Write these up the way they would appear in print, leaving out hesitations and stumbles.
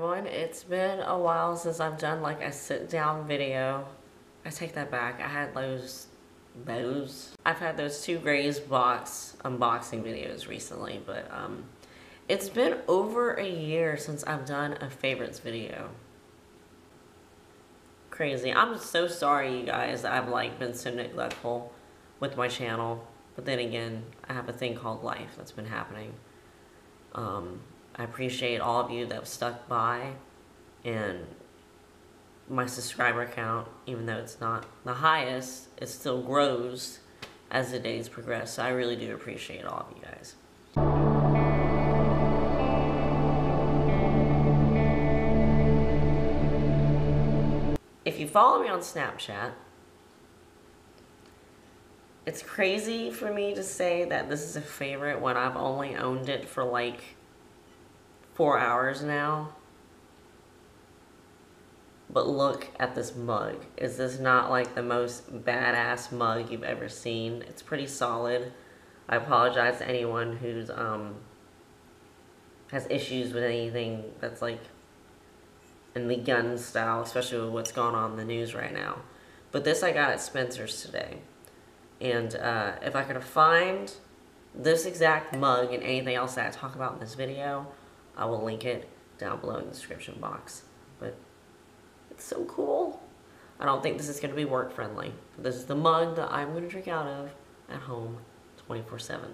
everyone. It's been a while since I've done like a sit down video. I take that back. I had I've had those two Grays box unboxing videos recently, but it's been over a year since I've done a favorites video. Crazy. I'm so sorry, you guys, that I've like been so neglectful with my channel. But then again, I have a thing called life that's been happening. I appreciate all of you that have stuck by, and my subscriber count, even though it's not the highest, it still grows as the days progress. So I really do appreciate all of you guys. If you follow me on Snapchat, it's crazy for me to say that this is a favorite when I've only owned it for like 4 hours now. But look at this mug. Is this not like the most badass mug you've ever seen? It's pretty solid. I apologize to anyone who's has issues with anything that's like in the gun style, especially with what's going on in the news right now. But this I got at Spencer's today. And if I could find this exact mug and anything else that I talk about in this video, I will link it down below in the description box. But it's so cool. I don't think this is going to be work friendly. But this is the mug that I'm going to drink out of at home 24/7.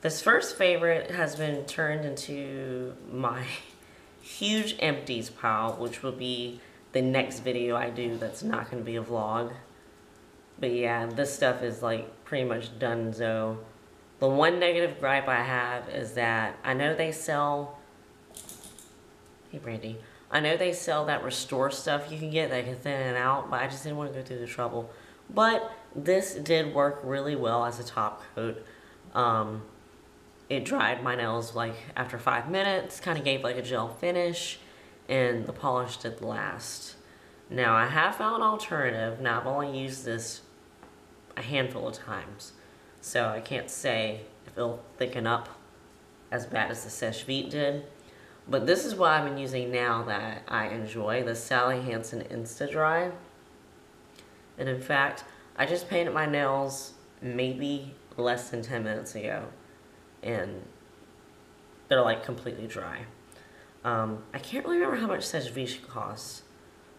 This first favorite has been turned into my huge empties pile, which will be the next video I do that's not going to be a vlog. But yeah, this stuff is like pretty much donezo. The one negative gripe I have is that I know they sell... Hey Brandy. I know they sell that restore stuff you can get that can thin it out, but I just didn't want to go through the trouble. But this did work really well as a top coat. It dried my nails like after 5 minutes, kind of gave like a gel finish, and the polish did last. Now I have found an alternative. Now I've only used this a handful of times, so I can't say if it'll thicken up as bad as the Seche Vite did. But this is what I've been using now that I enjoy, the Hansen Insta Dri. And in fact, I just painted my nails maybe less than 10 minutes ago, and they're like completely dry. I can't really remember how much Seche Vite costs,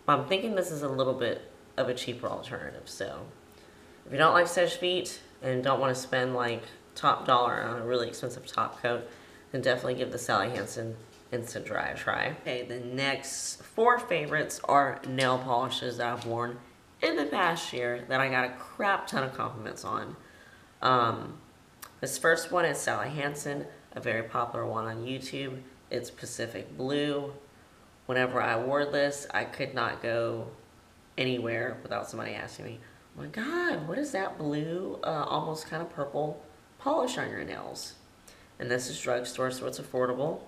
but I'm thinking this is a little bit of a cheaper alternative. So if you don't like Seche Vite and don't want to spend like top dollar on a really expensive top coat, then definitely give the Hansen Insta Dri a try. Okay, the next 4 favorites are nail polishes that I've worn in the past year that I got a crap ton of compliments on. This first one is Sally Hansen, a very popular one on YouTube. It's Pacific Blue. Whenever I wore this, I could not go anywhere without somebody asking me, oh my god, what is that blue, almost kind of purple polish on your nails? And this is drugstore, so it's affordable.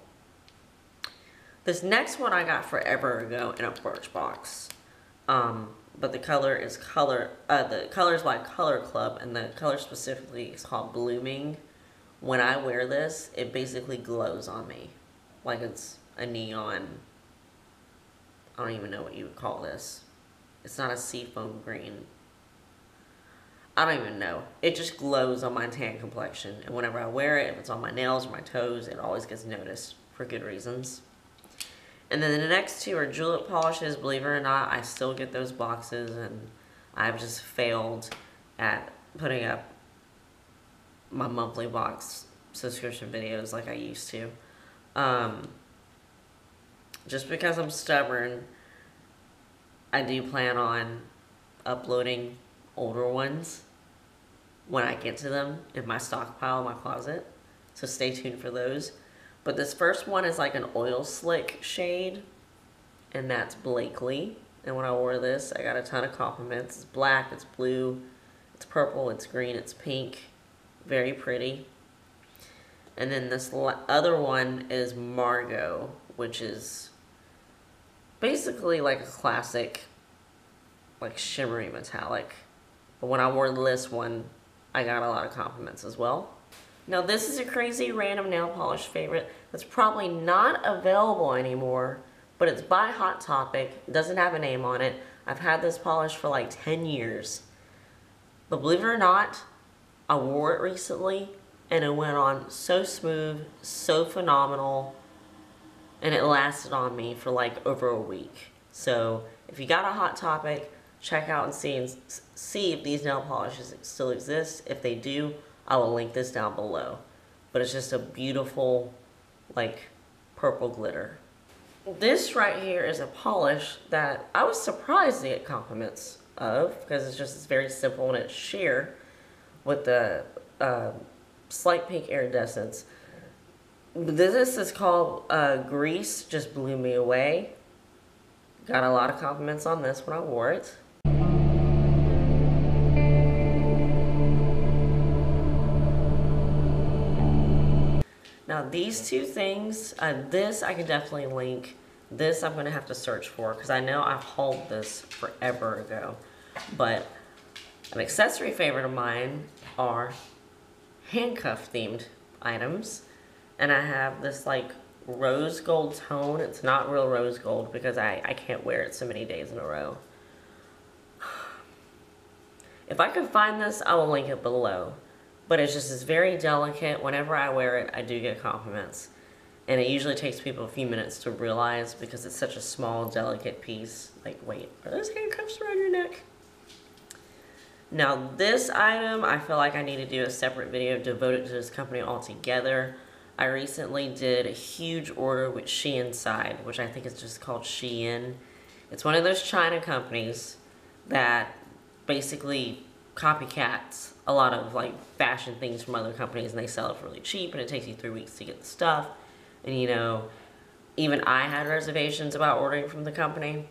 This next one I got forever ago in a Birchbox. But the color is the color's by Color Club, and the color specifically is called Blooming. When I wear this, it basically glows on me. Like it's a neon, I don't even know what you would call this. It's not a seafoam green. I don't even know. It just glows on my tan complexion. And whenever I wear it, if it's on my nails or my toes, it always gets noticed for good reasons. And then the next 2 are julep polishes. Believe it or not, I still get those boxes, and I've just failed at putting up my monthly box subscription videos like I used to. Just because I'm stubborn, I do plan on uploading older ones when I get to them in my stockpile in my closet. So stay tuned for those. But this first one is like an oil slick shade, and that's Blakely. And when I wore this, I got a ton of compliments. It's black, it's blue, it's purple, it's green, it's pink. Very pretty. And then this other one is Margot, which is basically like a classic, like shimmery metallic. But when I wore this one, I got a lot of compliments as well. Now this is a crazy random nail polish favorite that's probably not available anymore, but it's by Hot Topic. It doesn't have a name on it. I've had this polish for like 10 years. But believe it or not, I wore it recently and it went on so smooth, so phenomenal, and it lasted on me for like over a week. So if you got a Hot Topic, check out and see if these nail polishes still exist. If they do, I will link this down below. But it's just a beautiful, like, purple glitter. This right here is a polish that I was surprised to get compliments of, because it's very simple and it's sheer with the slight pink iridescence. This is called Grease, just blew me away. Got a lot of compliments on this when I wore it. Now these two things, this I can definitely link. This I'm going to have to search for because I know I've hauled this forever ago. But an accessory favorite of mine are handcuff themed items. And I have this like rose gold tone. It's not real rose gold because I can't wear it so many days in a row. If I can find this, I will link it below. But it's very delicate. Whenever I wear it, I do get compliments. And it usually takes people a few minutes to realize because it's such a small, delicate piece. Like, wait, are those handcuffs around your neck? Now, this item, I feel like I need to do a separate video devoted to this company altogether. I recently did a huge order with Shein Side, which I think is just called Shein. It's one of those China companies that basically copycats a lot of like fashion things from other companies, and they sell it for really cheap, and it takes you 3 weeks to get the stuff. And you know, even I had reservations about ordering from the company,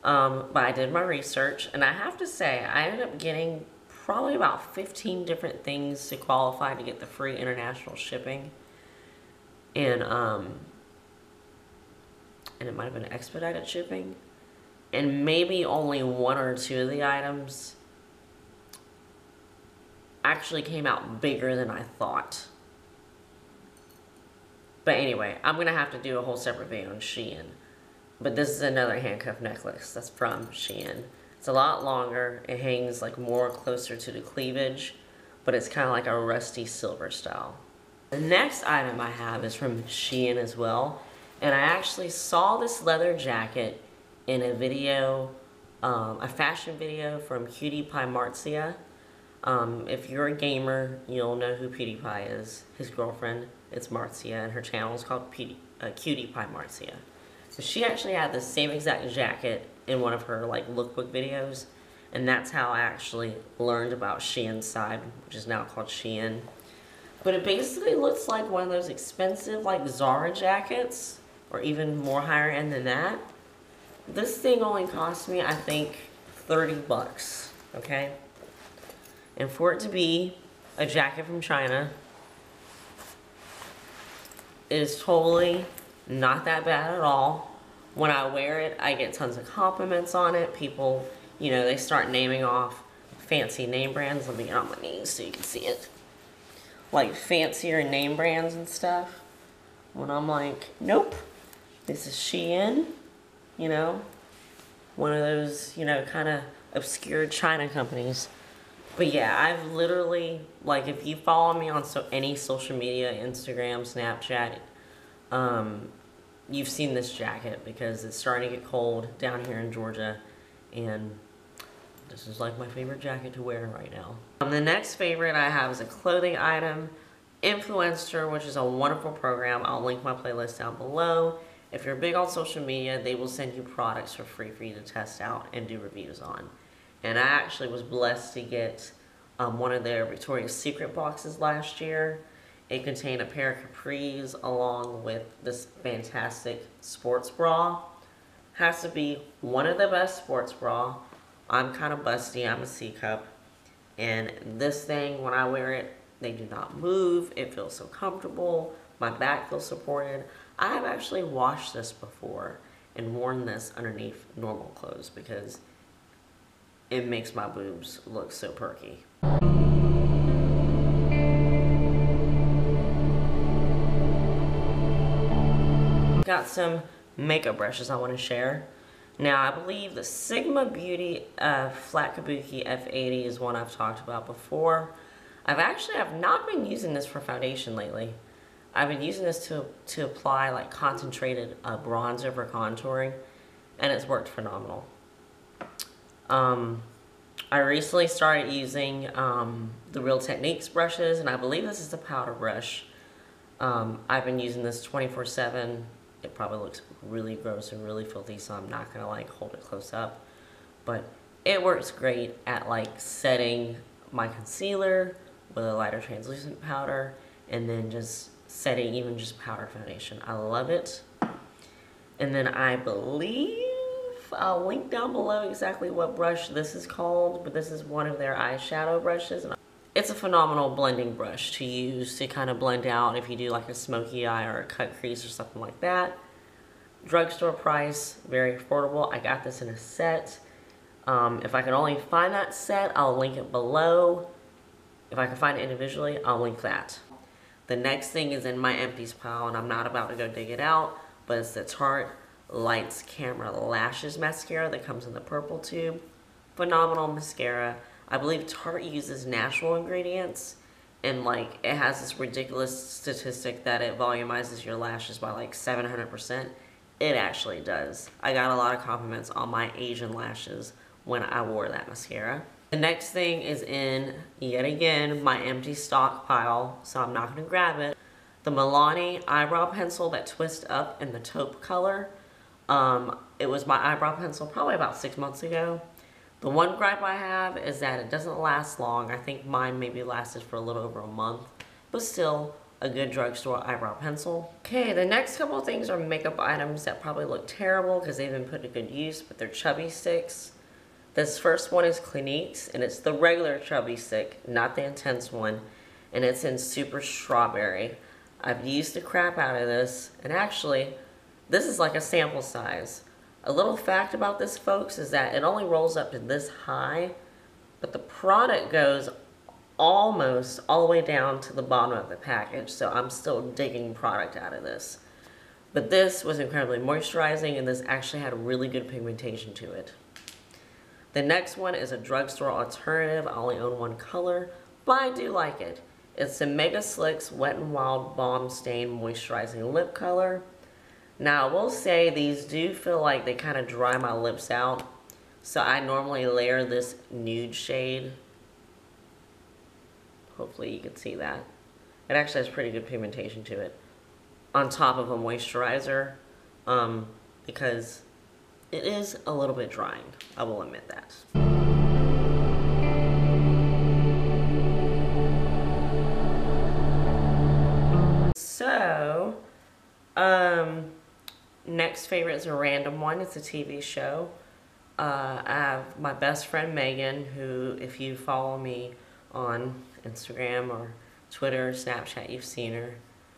but I did my research, and I have to say I ended up getting probably about 15 different things to qualify to get the free international shipping. And it might have been expedited shipping, and maybe only 1 or 2 of the items actually came out bigger than I thought. But anyway, I'm gonna have to do a whole separate video on Shein. But this is another handcuff necklace that's from Shein. It's a lot longer. It hangs like more closer to the cleavage, but it's kind of like a rusty silver style. The next item I have is from Shein as well. And I actually saw this leather jacket in a video, a fashion video from Cutie Pie Marzia. If you're a gamer, you'll know who PewDiePie is. His girlfriend, it's Marzia, and her channel is called Cutie Pie Marzia. So she actually had the same exact jacket in one of her like lookbook videos, and that's how I actually learned about Shein Side, which is now called Shein. But it basically looks like one of those expensive like Zara jackets, or even more higher end than that. This thing only cost me, I think, 30 bucks, okay? And for it to be a jacket from China, it is totally not that bad at all. When I wear it, I get tons of compliments on it. People, you know, they start naming off fancy name brands. Let me get on my knees so you can see it. Like fancier name brands and stuff. When I'm like, nope, this is Shein, you know, one of those, you know, kind of obscure China companies. But yeah, I've literally, like, if you follow me on any social media, Instagram, Snapchat, you've seen this jacket because it's starting to get cold down here in Georgia, and this is like my favorite jacket to wear right now. The next favorite I have is a clothing item, Influencer, which is a wonderful program. I'll link my playlist down below. If you're big on social media, they will send you products for free to test out and do reviews on. And I actually was blessed to get one of their Victoria's Secret boxes last year. It contained a pair of capris along with this fantastic sports bra. Has to be one of the best sports bra. I'm kind of busty, I'm a C cup. And this thing, when I wear it, they do not move. It feels so comfortable. My back feels supported. I have actually washed this before and worn this underneath normal clothes because it makes my boobs look so perky. got some makeup brushes I want to share. Now, I believe the Sigma Beauty Flat Kabuki F80 is one I've talked about before. I've not been using this for foundation lately. I've been using this to apply like concentrated bronzer for contouring, and it's worked phenomenal. I recently started using the Real Techniques brushes, and I believe this is the powder brush. I've been using this 24/7. It probably looks really gross and really filthy, so I'm not gonna like hold it close up. But it works great at like setting my concealer with a lighter translucent powder, and then just setting even just powder foundation. I love it. And then I believe I'll link down below exactly what brush this is called, but this is one of their eyeshadow brushes. It's a phenomenal blending brush to use to kind of blend out if you do like a smoky eye or a cut crease or something like that. Drugstore price, very affordable. I got this in a set. If I can only find that set, I'll link it below. If I can find it individually, I'll link that. The next thing is in my empties pile, and I'm not about to go dig it out, but it's the Tarte Lights Camera Lashes Mascara that comes in the purple tube. Phenomenal mascara. I believe Tarte uses natural ingredients, and like it has this ridiculous statistic that it volumizes your lashes by like 700%. It actually does. I got a lot of compliments on my Asian lashes when I wore that mascara. The next thing is in, yet again, my empty stockpile, so I'm not going to grab it. The Milani eyebrow pencil that twists up in the taupe color. It was my eyebrow pencil probably about 6 months ago. The one gripe I have is that it doesn't last long. I think mine maybe lasted for a little over a month, but still a good drugstore eyebrow pencil. Okay, the next couple of things are makeup items that probably look terrible because they've been put to good use, but they're chubby sticks. This first one is Clinique's, and it's the regular chubby stick, not the intense one, and it's in Super Strawberry. I've used the crap out of this, and actually, this is like a sample size. A little fact about this, folks, is that it only rolls up to this high, but the product goes almost all the way down to the bottom of the package, so I'm still digging product out of this. But this was incredibly moisturizing, and this actually had really good pigmentation to it. The next one is a drugstore alternative. I only own one color, but I do like it. It's the Mega Slicks Wet n Wild Balm Stain Moisturizing Lip Color. Now, I will say these do feel like they kind of dry my lips out, so I normally layer this nude shade. Hopefully you can see that. It actually has pretty good pigmentation to it, on top of a moisturizer, because it is a little bit drying. I will admit that. So, next favorite is a random one. It's a TV show. I have my best friend Megan, who, if you follow me on Instagram or Twitter or Snapchat, you've seen her.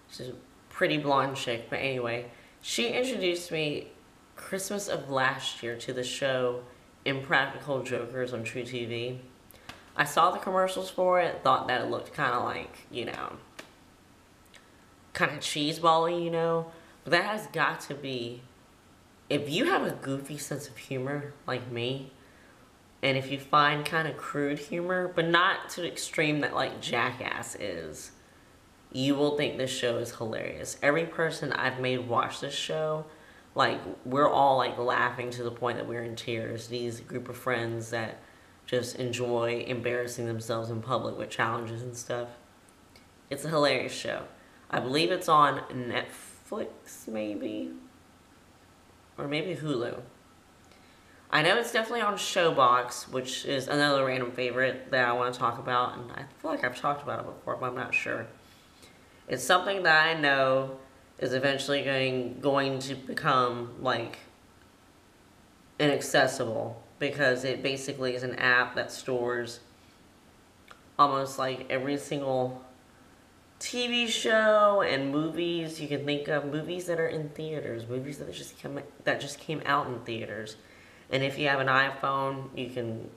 She's a pretty blonde chick, but anyway, she introduced me Christmas of last year to the show Impractical Jokers on True TV. I saw the commercials for it, thought that it looked kind of like, you know, kind of cheeseball-y, you know, but that has got to be, if you have a goofy sense of humor like me, and if you find kind of crude humor, but not to the extreme that like Jackass is, you will think this show is hilarious. Every person I've made watch this show, like, we're all like laughing to the point that we're in tears. These group of friends that just enjoy embarrassing themselves in public with challenges and stuff. It's a hilarious show. I believe it's on Netflix, maybe? Or maybe Hulu. I know it's definitely on Showbox, which is another random favorite that I want to talk about, and I feel like I've talked about it before, but I'm not sure. It's something that I know is eventually going to become like inaccessible, because it basically is an app that stores almost like every single TV show and movies you can think of, movies that are in theaters, movies that just came out in theaters. And if you have an iPhone, you can,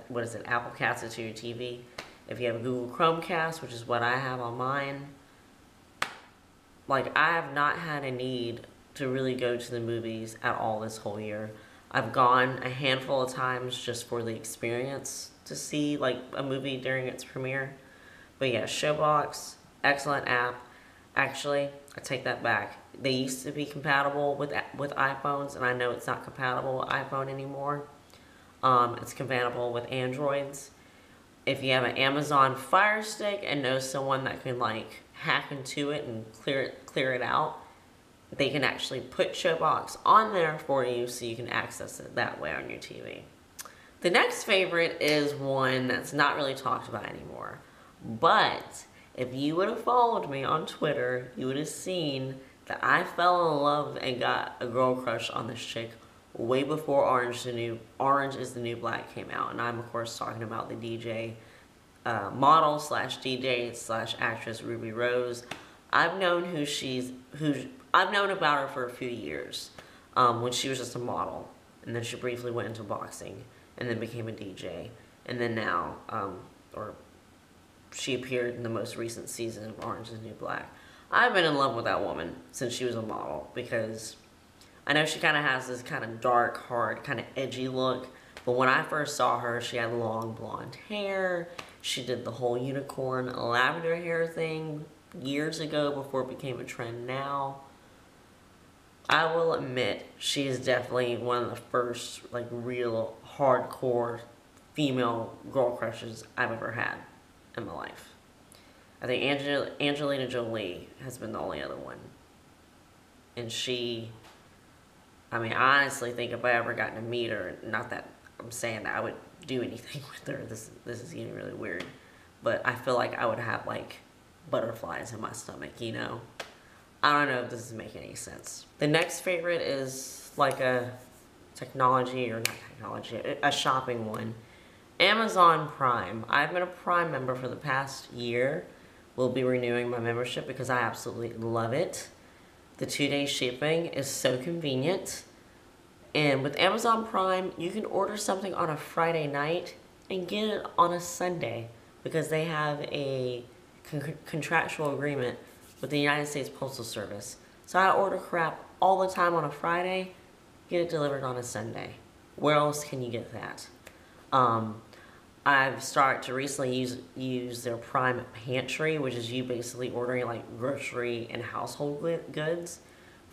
what is it, Apple Cast it to your TV. If you have a Google Chromecast, which is what I have on mine, like, I have not had a need to really go to the movies at all this whole year. I've gone a handful of times just for the experience to see like a movie during its premiere. But yeah, Showbox, excellent app. Actually, I take that back. They used to be compatible with iPhones, and I know it's not compatible with iPhone anymore. It's compatible with Androids. If you have an Amazon Fire Stick and know someone that can like hack into it and clear it out, they can actually put Showbox on there for you so you can access it that way on your TV. The next favorite is one that's not really talked about anymore. But if you would have followed me on Twitter, you would have seen that I fell in love and got a girl crush on this chick way before Orange is the New Black came out. And I'm of course talking about the DJ, model slash DJ slash actress Ruby Rose. I've known I've known about her for a few years, when she was just a model, and then she briefly went into boxing, and then became a DJ, and then now, she appeared in the most recent season of Orange is the New Black. I've been in love with that woman since she was a model, because I know she kind of has this kind of dark, hard, kind of edgy look, but when I first saw her, she had long blonde hair. She did the whole unicorn lavender hair thing years ago before it became a trend now. I will admit, she is definitely one of the first, like, real hardcore female girl crushes I've ever had in my life. I think Angelina Jolie has been the only other one. And she, I mean, I honestly think if I ever gotten to meet her, not that I'm saying that I would do anything with her, this is getting really weird, but I feel like I would have, like, butterflies in my stomach, you know? I don't know if this is making any sense. The next favorite is like a a shopping one. Amazon Prime. I've been a Prime member for the past year. Will be renewing my membership because I absolutely love it. The 2-day shipping is so convenient. And with Amazon Prime, you can order something on a Friday night and get it on a Sunday because they have a contractual agreement with the United States Postal Service. So I order crap all the time on a Friday, get it delivered on a Sunday. Where else can you get that? I've started to recently use their Prime Pantry, which is you basically ordering like grocery and household goods.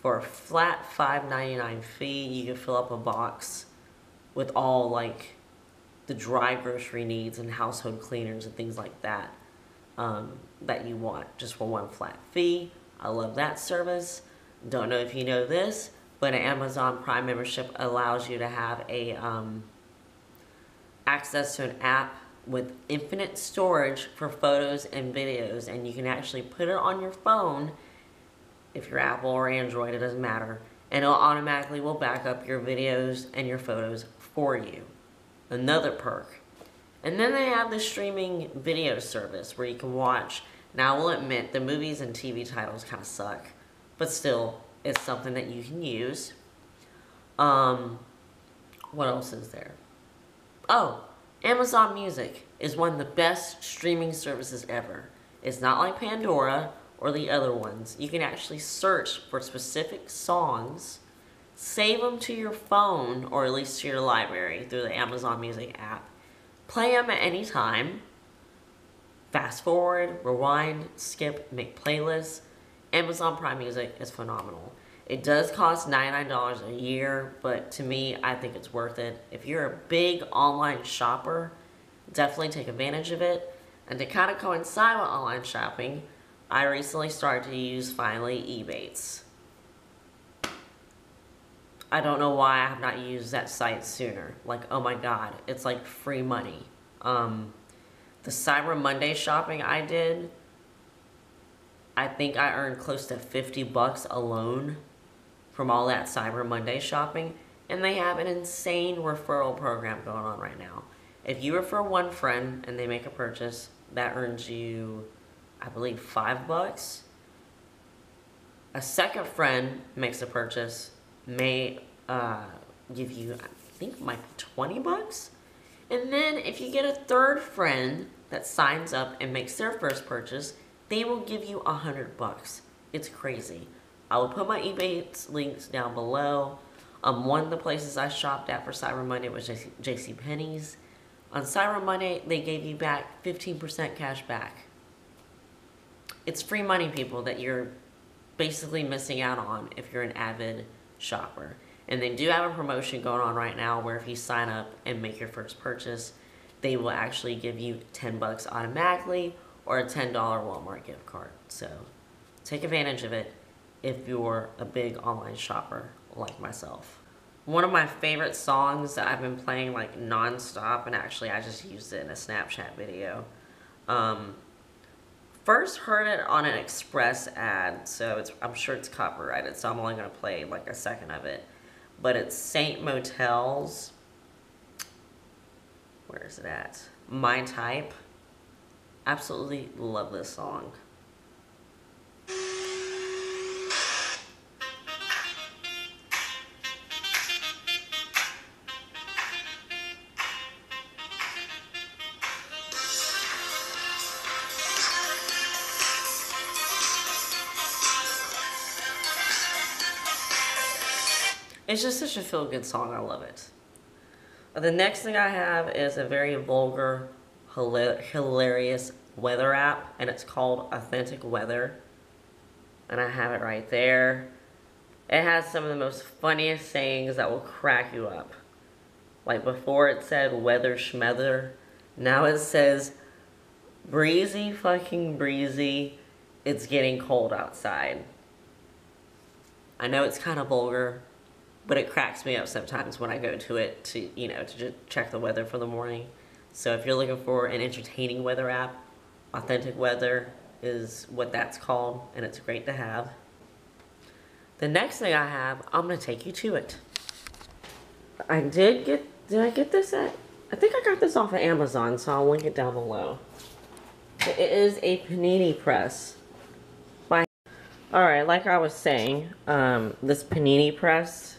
For a flat $5.99 fee, you can fill up a box with all like the dry grocery needs and household cleaners and things like that. That you want just for one flat fee. I love that service. Don't know if you know this, but an Amazon Prime membership allows you to have a access to an app with infinite storage for photos and videos, and you can actually put it on your phone. If you're Apple or Android, it doesn't matter, and it'll automatically will back up your videos and your photos for you. Another perk. And then they have the streaming video service where you can watch. Now, I will admit, the movies and TV titles kind of suck, but still, it's something that you can use. What else is there? Oh, Amazon Music is one of the best streaming services ever. It's not like Pandora or the other ones. You can actually search for specific songs, save them to your phone or at least to your library through the Amazon Music app. Play them at any time. Fast forward, rewind, skip, make playlists. Amazon Prime Music is phenomenal. It does cost $99 a year, but to me, I think it's worth it. If you're a big online shopper, definitely take advantage of it. And to kind of coincide with online shopping, I recently started to use, finally, Ebates. I don't know why I have not used that site sooner. Like, oh my god, it's like free money. The Cyber Monday shopping I did, I think I earned close to $50 alone from all that Cyber Monday shopping. And they have an insane referral program going on right now. If you refer one friend and they make a purchase, that earns you, I believe, $5. A second friend makes a purchase, may give you, I think it might be $20. And then if you get a third friend that signs up and makes their first purchase, they will give you $100. It's crazy. I will put my eBay links down below. One of the places I shopped at for Cyber Monday was JCPenney's. On Cyber Monday, they gave you back 15% cash back. It's free money, people, that you're basically missing out on if you're an avid shopper. And they do have a promotion going on right now where if you sign up and make your first purchase, they will actually give you 10 bucks automatically or a $10 Walmart gift card. So take advantage of it if you're a big online shopper like myself. One of my favorite songs that I've been playing like non-stop, and actually I just used it in a Snapchat video. First heard it on an Express ad, so I'm sure it's copyrighted, so I'm only going to play like a second of it. But it's Saint Motel's, where is it at? My Type. Absolutely love this song. It's just such a feel-good song. I love it. The next thing I have is a very vulgar, hilarious weather app, and it's called Authentic Weather. And I have it right there. It has some of the most funniest sayings that will crack you up. Like before it said weather schmether, now it says breezy fucking breezy, it's getting cold outside. I know it's kind of vulgar, but it cracks me up sometimes when I go to it to, you know, to just check the weather for the morning. So if you're looking for an entertaining weather app, Authentic Weather is what that's called, and it's great to have. The next thing I have, I'm gonna take you to it. Did I get this at, I think I got this off of Amazon, so I'll link it down below. It is a panini press. Alright, like I was saying, this panini press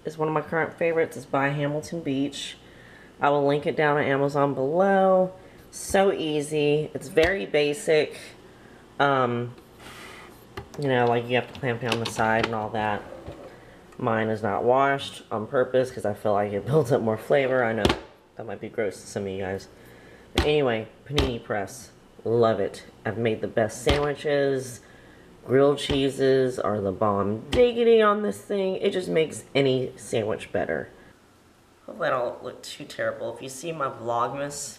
is one of my current favorites. It's by Hamilton Beach. I will link it down on Amazon below. So easy. It's very basic. You know, like you have to clamp down the side and all that. Mine is not washed on purpose because I feel like it builds up more flavor. I know that might be gross to some of you guys. But anyway, panini press. Love it. I've made the best sandwiches. Grilled cheeses are the bomb diggity on this thing. It just makes any sandwich better. Hopefully I don't look too terrible. If you see my Vlogmas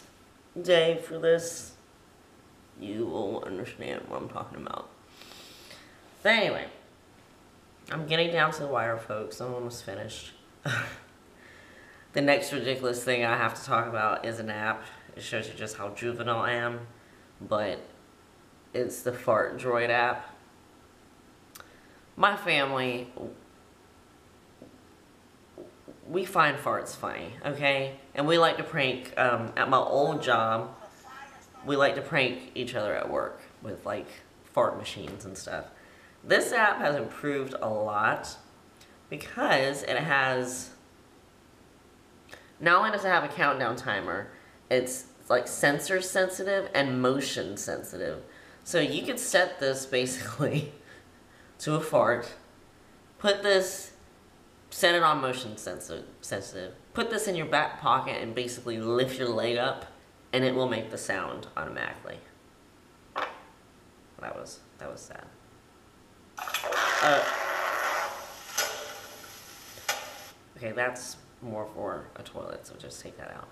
day for this, you will understand what I'm talking about. But anyway, I'm getting down to the wire, folks. I'm almost finished. The next ridiculous thing I have to talk about is an app. It shows you just how juvenile I am, but it's the Fart Droid app. My family, we find farts funny, okay? And we like to prank, at my old job, we like to prank each other at work with, like, fart machines and stuff. This app has improved a lot because it has, not only does it have a countdown timer, it's like sensor sensitive and motion sensitive. So you could set this basically to a fart, set it on motion sensitive, put this in your back pocket and basically lift your leg up and it will make the sound automatically. That was sad. Okay, that's more for a toilet, so just take that out.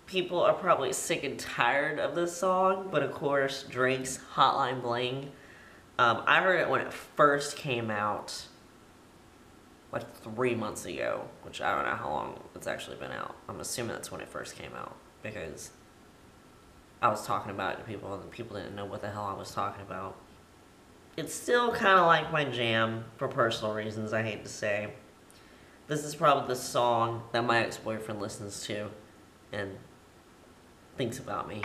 People are probably sick and tired of this song, but of course, Drake's Hotline Bling. I heard it when it first came out, like 3 months ago, which I don't know how long it's actually been out. I'm assuming that's when it first came out, because I was talking about it to people, and people didn't know what the hell I was talking about. It's still kind of like my jam, for personal reasons, I hate to say. This is probably the song that my ex-boyfriend listens to, and thinks about me.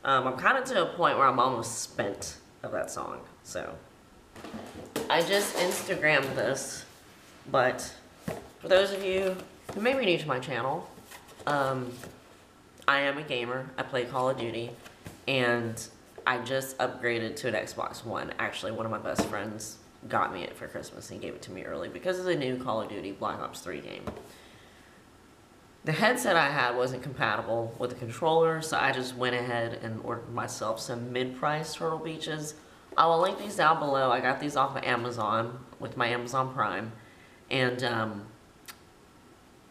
I'm kind of to a point where I'm almost spent of that song, so I just Instagrammed this, but for those of you who may be new to my channel, I am a gamer. I play Call of Duty, and I just upgraded to an Xbox One. Actually, one of my best friends got me it for Christmas and gave it to me early because of the new Call of Duty Black Ops 3 game. The headset I had wasn't compatible with the controller, so I just went ahead and ordered myself some mid-price Turtle Beaches. I will link these down below. I got these off of Amazon with my Amazon Prime, and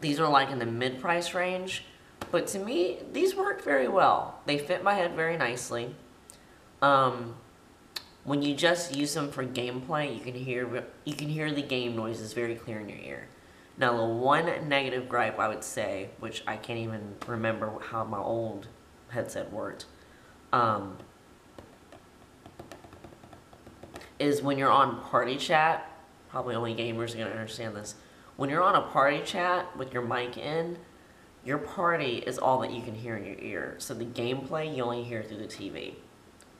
these are like in the mid-price range, but to me, these work very well. They fit my head very nicely. When you just use them for gameplay, you can hear the game noises very clear in your ear. Now, the one negative gripe I would say, which I can't even remember how my old headset worked, is when you're on party chat. Probably only gamers are going to understand this. When you're on a party chat with your mic in, your party is all that you can hear in your ear. So the gameplay, you only hear through the TV.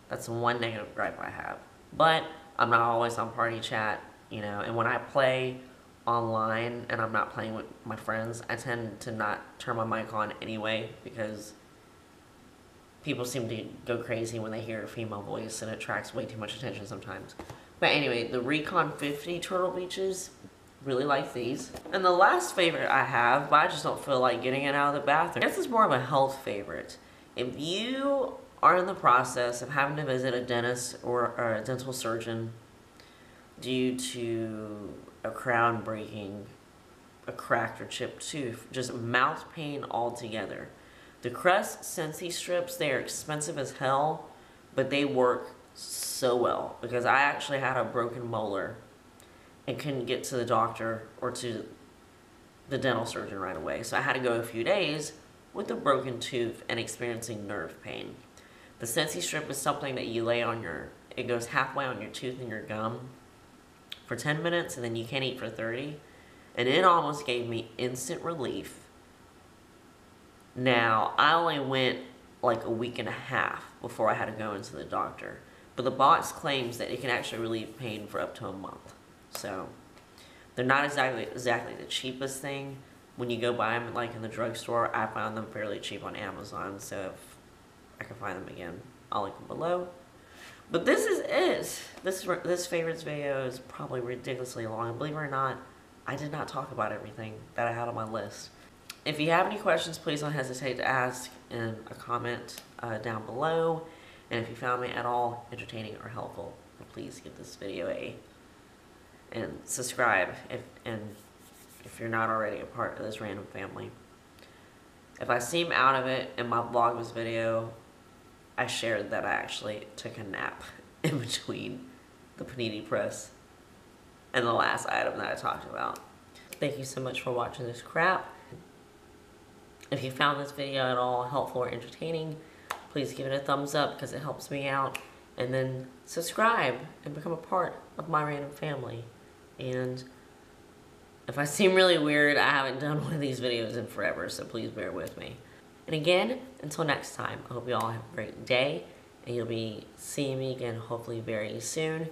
That's the one negative gripe I have. But I'm not always on party chat, you know, and when I play online and I'm not playing with my friends, I tend to not turn my mic on anyway because people seem to go crazy when they hear a female voice and it attracts way too much attention sometimes. But anyway, the Recon 50 Turtle Beaches, really like these. And the last favorite I have, but I just don't feel like getting it out of the bathroom, this is more of a health favorite. If you are in the process of having to visit a dentist or a dental surgeon due to a crown breaking, a cracked or chipped tooth, just mouth pain altogether, the Crest Sensi strips, they are expensive as hell, but they work so well because I actually had a broken molar and couldn't get to the doctor or to the dental surgeon right away, so I had to go a few days with a broken tooth and experiencing nerve pain. The Sensi strip is something that you lay on it goes halfway on your tooth and your gum for 10 minutes, and then you can't eat for 30, and it almost gave me instant relief. Now, I only went like a week and a half before I had to go into the doctor, but the box claims that it can actually relieve pain for up to a month. So, they're not exactly the cheapest thing. When you go buy them like in the drugstore, I found them fairly cheap on Amazon, so if I can find them again, I'll link them below. But this is it. This favorites video is probably ridiculously long. Believe it or not, I did not talk about everything that I had on my list. If you have any questions, please don't hesitate to ask in a comment down below. And if you found me at all entertaining or helpful, please give this video and subscribe if you're not already a part of this random family. If I seem out of it in my Vlogmas video, I shared that I actually took a nap in between the panini press and the last item that I talked about. Thank you so much for watching this crap. If you found this video at all helpful or entertaining, please give it a thumbs up because it helps me out. And then subscribe and become a part of my random family. And if I seem really weird, I haven't done one of these videos in forever, so please bear with me. And again, until next time, I hope you all have a great day, and you'll be seeing me again hopefully very soon.